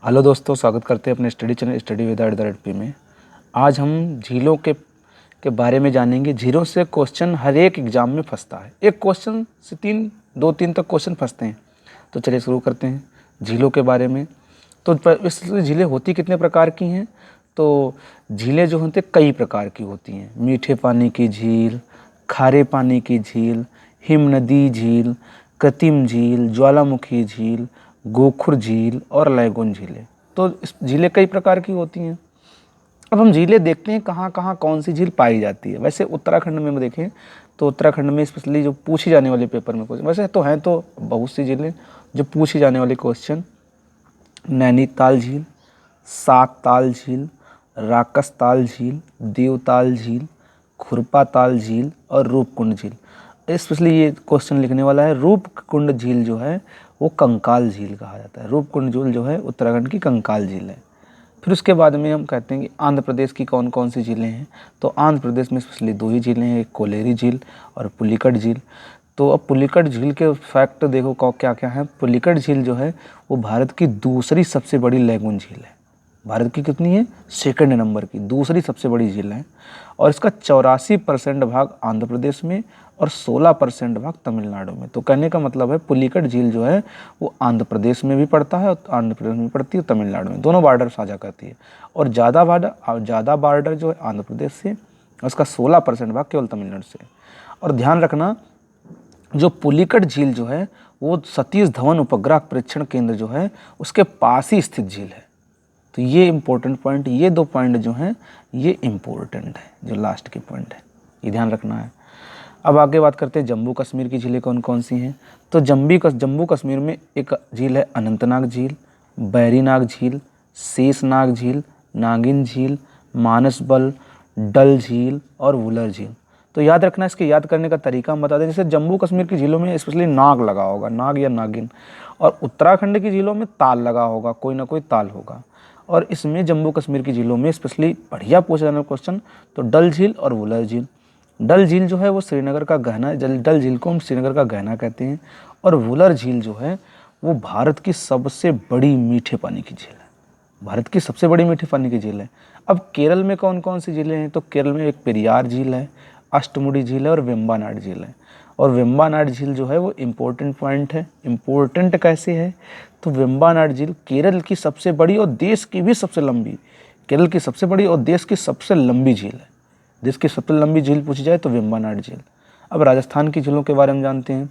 Hello दोस्तों, स्वागत करते हैं अपने study channel study with @p में। आज हम झीलों के बारे में जानेंगे। झीलों से क्वेश्चन हर एक एग्जाम में फंसता है। एक क्वेश्चन से दो तीन तक क्वेश्चन फंसते हैं। तो चलिए शुरू करते हैं झीलों के बारे में। तो इसलिए झीलें होती कितने प्रकार की हैं? तो झीलें जो होती हैं कई प्रकार की होती हैं। मीठे पानी की झील, खारे पानी की झील, हिमनदी झील, कृत्रिम झील, ज्वालामुखी झील, गोखुर झील और लैगून झीलें। तो इस झीलें कई प्रकार की होती हैं। अब हम झीलें देखते हैं कहाँ कहाँ कौन सी झील पाई जाती है। वैसे उत्तराखंड में देखें तो उत्तराखंड में स्पेशली जो पूछी जाने वाले पेपर में क्वेश्चन, वैसे तो हैं तो बहुत सी झीलें जो पूछी जाने वाले क्वेश्चन, नैनीताल झील, सातताल झील, राकसताल झील, देवताल झील, खुरपाताल झील और रूपकुंड झील। स्पेशली ये क्वेश्चन लिखने वाला है रूपकुंड झील जो है वो कंकाल झील कहा जाता है। रूपकुंड झील जो है उत्तराखंड की कंकाल झील है। फिर उसके बाद में हम कहते हैं कि आंध्र प्रदेश की कौन कौन सी झीलें हैं। तो आंध्र प्रदेश में स्पेशली दो ही झीलें हैं, एक कोलेरी झील और पुलिकट झील। तो अब पुलिकट झील के फैक्ट देखो क्या क्या है। पुलिकट झील जो है वो भारत की दूसरी सबसे बड़ी लैगून झील है। भारत की कितनी है? सेकंड नंबर की दूसरी सबसे बड़ी झील है। और इसका 84% भाग आंध्र प्रदेश में और 16% भाग तमिलनाडु में। तो कहने का मतलब है पुलिकट झील जो है वो आंध्र प्रदेश में भी पड़ता है और आंध्र प्रदेश में पड़ती है, तमिलनाडु में, दोनों बॉर्डर साझा करती है। और ज़्यादा बॉर्डर जो है आंध्र प्रदेश से, उसका 16% भाग केवल तमिलनाडु से। और ध्यान रखना, जो पुलिकट झील जो है वो सतीश धवन उपग्रह परीक्षण केंद्र जो है उसके पास ही स्थित झील है। तो ये इम्पोर्टेंट पॉइंट, ये दो पॉइंट जो हैं ये इम्पोर्टेंट है, जो लास्ट के पॉइंट है, ये ध्यान रखना है। अब आगे बात करते हैं जम्मू कश्मीर की झीलें कौन कौन सी हैं। तो जम्मू कश्मीर में एक झील है अनंतनाग झील, बैरीनाग झील, शेषनाग झील, नागिन झील, मानसबल, डल झील और वुलर झील। तो याद रखना, इसके याद करने का तरीका हम बता दें। जैसे जम्मू कश्मीर की झीलों में स्पेशली नाग लगा होगा, नाग या नागिन, और उत्तराखंड की झीलों में ताल लगा होगा, कोई ना कोई ताल होगा। और इसमें जम्मू कश्मीर की झीलों में स्पेशली बढ़िया पूछा जाने वाला क्वेश्चन तो डल झील और वुलर झील। डल झील जो है वो श्रीनगर का गहना, डल झील को हम श्रीनगर का गहना कहते हैं। और वुलर झील जो है वो भारत की सबसे बड़ी मीठे पानी की झील है। भारत की सबसे बड़ी मीठे पानी की झील है। अब केरल में कौन कौन सी झीलें हैं? तो केरल में एक पेरियार झील है, अष्टमुडी झील है और वेम्बानाड झील है। और वेम्बानाड झील जो है वो इम्पोर्टेंट पॉइंट है। इम्पोर्टेंट कैसे है? तो वेम्बानाड झील केरल की सबसे बड़ी और देश की भी सबसे लंबी, केरल की सबसे बड़ी और देश की सबसे लंबी झील है। देश की सबसे लंबी झील पूछी जाए तो वेम्बानाड झील। अब राजस्थान की झीलों के बारे में जानते हैं।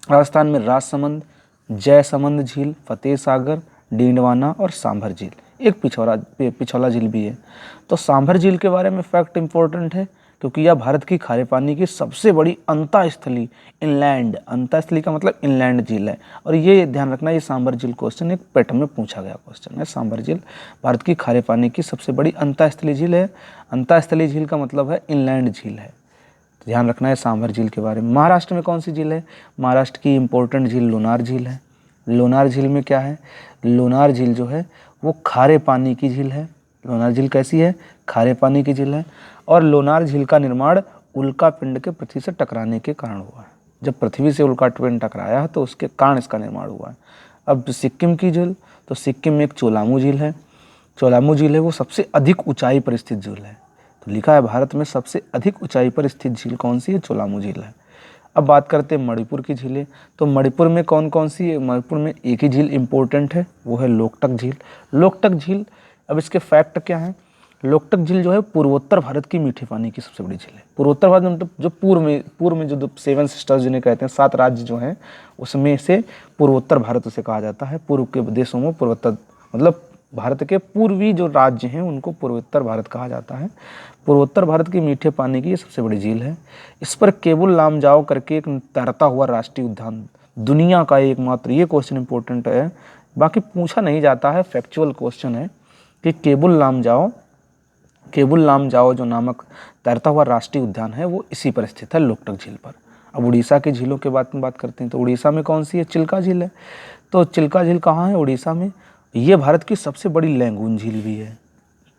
राजस्थान में राजसमंद, जयसमंद झील, फतेह सागर, डीडवाना और सांभर झील, एक पिछौला झील भी है। तो सांभर झील के बारे में फैक्ट इंपॉर्टेंट है क्योंकि यह भारत की खारे पानी की सबसे बड़ी अंतःस्थली इनलैंड, अंतःस्थली का मतलब इनलैंड झील है। और ये ध्यान रखना, ये सांभर झील क्वेश्चन एक पेट में पूछा गया क्वेश्चन है। सांभर झील भारत की खारे पानी की सबसे बड़ी अंतःस्थली झील है। अंतःस्थली झील का मतलब है इनलैंड झील है। ध्यान रखना है सांभर झील के बारे में। महाराष्ट्र में कौन सी झील है? महाराष्ट्र की इंपॉर्टेंट झील लोनार झील है। लोनार झील में क्या है? लोनार झील जो है वो खारे पानी की झील है। लोनार झील कैसी है? खारे पानी की झील है। और लोनार झील का निर्माण उल्का पिंड के पृथ्वी से टकराने के कारण हुआ है। जब पृथ्वी से उल्का पिंड टकराया तो उसके कारण इसका निर्माण हुआ है। अब सिक्किम की झील, तो सिक्किम में एक चोलामू झील है। चोलामू झील है वो सबसे अधिक ऊंचाई पर स्थित झील है। तो लिखा है भारत में सबसे अधिक ऊंचाई पर स्थित झील कौन सी है? चोलामू झील है। अब बात करते हैं मणिपुर की झीलें। तो मणिपुर में कौन कौन सी है? मणिपुर में एक ही झील इंपॉर्टेंट है, वो है लोकटक झील। लोकटक झील, अब इसके फैक्ट क्या हैं? लोकटक झील जो है पूर्वोत्तर भारत की मीठे पानी की सबसे बड़ी झील है। पूर्वोत्तर भारत मतलब जो पूर्व में जो 7 सिस्टर्स जिन्हें कहते हैं, 7 राज्य जो हैं उसमें से पूर्वोत्तर भारत उसे कहा जाता है। पूर्व के देशों में पूर्वोत्तर मतलब भारत के पूर्वी जो राज्य हैं उनको पूर्वोत्तर भारत कहा जाता है। पूर्वोत्तर भारत की मीठे पानी की ये सबसे बड़ी झील है। इस पर केबुल लामजाओ करके एक तैरता हुआ राष्ट्रीय उद्यान, दुनिया का एकमात्र, ये क्वेश्चन इंपॉर्टेंट है, बाकी पूछा नहीं जाता है, फैक्चुअल क्वेश्चन है कि केबुल लामजाओ जो नामक तैरता हुआ राष्ट्रीय उद्यान है वो इसी पर स्थित है, लोकटक झील पर। अब उड़ीसा की झीलों के बारे में बात करते हैं। तो उड़ीसा में कौन सी है? चिल्का झील है। तो चिल्का झील कहाँ है? उड़ीसा में। ये भारत की सबसे बड़ी लैगून झील भी है।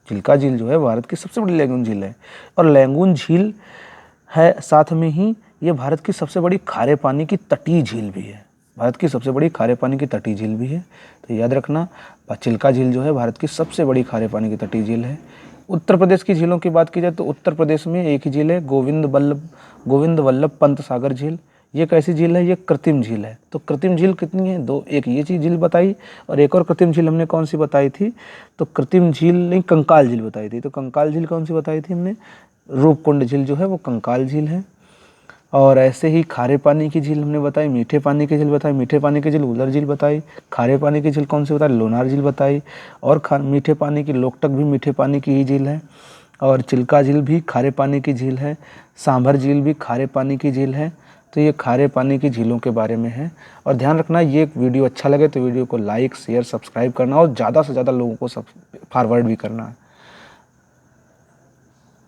चिल्का झील जो है भारत की सबसे बड़ी लैगून झील है। और लैगून झील है साथ में ही ये भारत की सबसे बड़ी खारे पानी की तटीय झील भी है। भारत की सबसे बड़ी खारे पानी की तटीय झील भी है। तो याद रखना, चिल्का झील जो है भारत की सबसे बड़ी खारे पानी की तटीय झील है। उत्तर प्रदेश की झीलों की बात की जाए तो उत्तर प्रदेश में एक ही झील है, गोविंद वल्लभ पंत सागर झील। ये कैसी झील है? ये कृत्रिम झील है। तो कृत्रिम झील कितनी है? दो। एक ये चीज़ झील बताई और एक और कृत्रिम झील हमने कौन सी बताई थी? तो कृत्रिम झील नहीं, कंकाल झील बताई थी। तो कंकाल झील कौन सी बताई थी हमने? रूपकुंड झील जो है वो कंकाल झील है। और ऐसे ही खारे पानी की झील हमने बताई, मीठे पानी की झील बताई। मीठे पानी की झील उलर झील बताई। खारे पानी की झील कौन सी बताई? लोनार झील बताई। और मीठे पानी की लोकटक भी मीठे पानी की ही झील है। और चिल्का झील भी खारे पानी की झील है। सांभर झील भी खारे पानी की झील है। तो ये खारे पानी की झीलों के बारे में है। और ध्यान रखना, ये वीडियो अच्छा लगे तो वीडियो को लाइक शेयर सब्सक्राइब करना और ज़्यादा से ज़्यादा लोगों को फॉरवर्ड भी करना है।